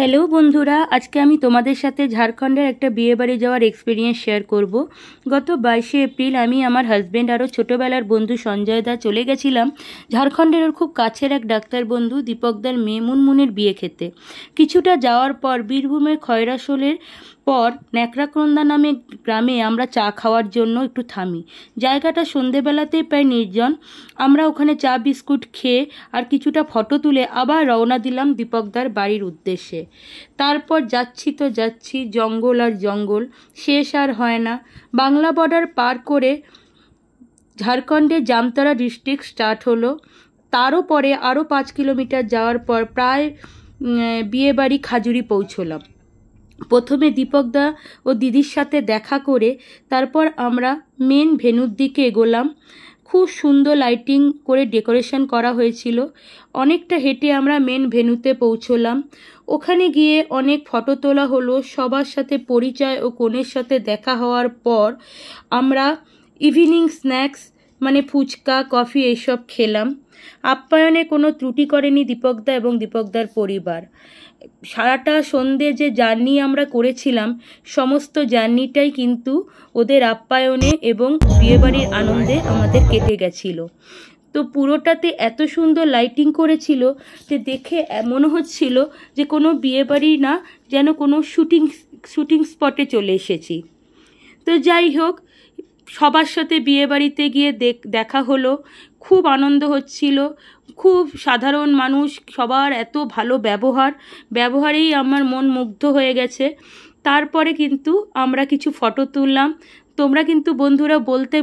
Hello বন্ধুরা, আজকে আমি তোমাদের সাথে ঝাড়খণ্ডের একটা বিয়ে বাড়ি যাওয়ার এক্সপিরিয়েন্স শেয়ার করব। গত 22শে এপ্রিল আমি আমার হাজব্যান্ড আরও ছোটোবেলার বন্ধু সঞ্জয় দা চলে গেছিলাম ঝাড়খণ্ডের ওর খুব কাছের এক ডাক্তার বন্ধু দীপকদার মেয়ে মুনমুনের বিয়ে খেতে। কিছুটা যাওয়ার পর বীরভূমের খয়রাশোলের পর ন্যাকড়াকন্দা নামে গ্রামে আমরা চা খাওয়ার জন্য একটু থামি। জায়গাটা সন্ধেবেলাতেই প্রায় নির্জন। আমরা ওখানে চা বিস্কুট খেয়ে আর কিছুটা ফটো তুলে আবার রওনা দিলাম দীপকদার বাড়ির উদ্দেশ্যে। তারপর যাচ্ছি জঙ্গল আর জঙ্গল, শেষ আর হয় না। বাংলা বর্ডার পার করে ঝাড়খণ্ডের জামতারা ডিস্ট্রিক্ট স্টার্ট হলো। তারও পরে আরও 5 কিলোমিটার যাওয়ার পর প্রায় বিয়েবাড়ি খাজুরি পৌঁছলাম। প্রথমে দীপকদা ও দিদির সাথে দেখা করে তারপর আমরা মেন ভেন্যুর দিকে এগোলাম। খুব সুন্দর লাইটিং করে ডেকোরেশন করা হয়েছিল। অনেকটা হেঁটে আমরা মেন ভেন্যুতে পৌঁছলাম। ওখানে গিয়ে অনেক ফটো তোলা হলো। সবার সাথে পরিচয় ও কনের সাথে দেখা হওয়ার পর আমরা ইভিনিং স্ন্যাক্স মানে ফুচকা কফি এইসব খেলাম। আপ্যায়নে কোনো ত্রুটি করেনি দীপকদা এবং দীপকদার পরিবার। সারাটা সন্ধে যে জার্নি আমরা করেছিলাম সমস্ত জার্নিটাই কিন্তু ওদের আপ্যায়নে এবং বিয়েবাড়ির আনন্দে আমাদের কেটে গেছিল। তো পুরোটাতে এত সুন্দর লাইটিং করেছিল যে দেখে মনে হচ্ছিল যে কোনো বিয়েবাড়ি না, যেন কোনো শুটিং স্পটে চলে এসেছি। তো যাই হোক, সবার সাথে বিয়েবাড়িতে গিয়ে দেখা হলো। খুব আনন্দ হচ্ছিল। খুব সাধারণ মানুষ, সবার এত ভালো ব্যবহারেই আমার মন মুগ্ধ হয়ে গেছে। তারপরে কিন্তু আমরা কিছু ফটো তুললাম। তোমরা কিন্তু বন্ধুরা বলতে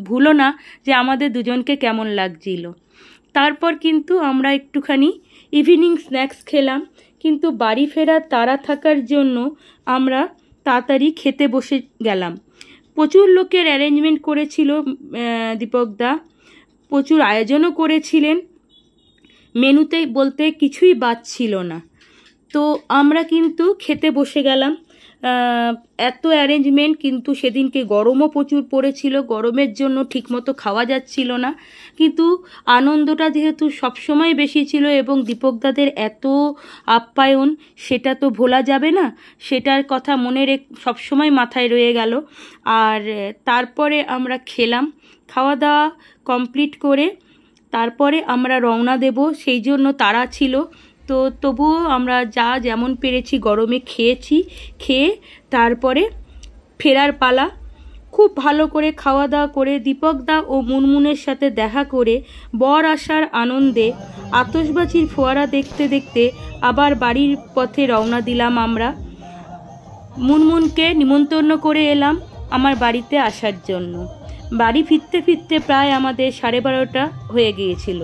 ভুলো না যে আমাদের দুজনকে কেমন লাগছিল। তারপর কিন্তু আমরা একটুখানি ইভিনিং স্ন্যাক্স খেলাম, কিন্তু বাড়ি ফেরার তাড়া থাকার জন্য আমরা তাড়াতাড়ি খেতে বসে গেলাম। প্রচুর লোকের অ্যারেঞ্জমেন্ট করেছিল দীপকদা, প্রচুর আয়োজনও করেছিলেন। মেনুতে বলতে কিছুই বাদ ছিল না। তো আমরা কিন্তু খেতে বসে গেলাম। এত অ্যারেঞ্জমেন্ট, কিন্তু সেদিনকে গরমও প্রচুর পড়েছিল। গরমের জন্য ঠিকমতো খাওয়া যাচ্ছিল না, কিন্তু আনন্দটা যেহেতু সবসময় বেশি ছিল এবং দীপকদাদের এত আপ্যায়ন, সেটা তো ভোলা যাবে না। সেটার কথা সবসময় মাথায় রয়ে গেল। আর তারপরে আমরা খেলাম। খাওয়া দাওয়া কমপ্লিট করে তারপরে আমরা রওনা দেব, সেই জন্য তাড়া ছিল। তো তবুও আমরা যেমন পেরেছি গরমে খেয়ে তারপরে ফেরার পালা। খুব ভালো করে খাওয়া দাওয়া করে দীপকদা ও মুনমুনের সাথে দেখা করে বর আসার আনন্দে আতশবাজির ফোয়ারা দেখতে দেখতে আবার বাড়ির পথে রওনা দিলাম আমরা। মুনমুনকে নিমন্ত্রণ করে এলাম আমার বাড়িতে আসার জন্য। বাড়ি ফিরতে প্রায় আমাদের 12:30 হয়ে গিয়েছিল।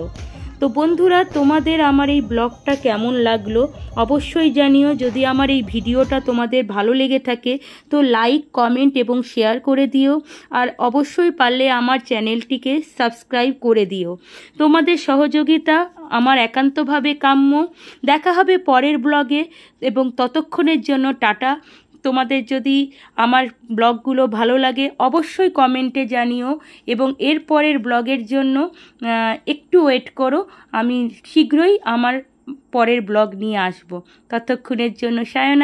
তো বন্ধুরা, তোমাদের আমার এই ব্লগটা কেমন লাগলো অবশ্যই জানিও। যদি আমার এই ভিডিওটা তোমাদের ভালো লেগে থাকে তো লাইক, কমেন্ট এবং শেয়ার করে দিও। আর অবশ্যই পারলে আমার চ্যানেলটিকে সাবস্ক্রাইব করে দিও। তোমাদের সহযোগিতা আমার একান্তভাবে কাম্য। দেখা হবে পরের ব্লগে, এবং ততক্ষণের জন্য টাটা। তোমাদের যদি আমার ব্লগগুলো ভালো লাগে অবশ্যই কমেন্টে জানিও, এবং এর পরের ব্লগের জন্য একটু ওয়েট করো। আমি শীঘ্রই আমার পরের ব্লগ নিয়ে আসব। ততক্ষণের জন্য সায়না।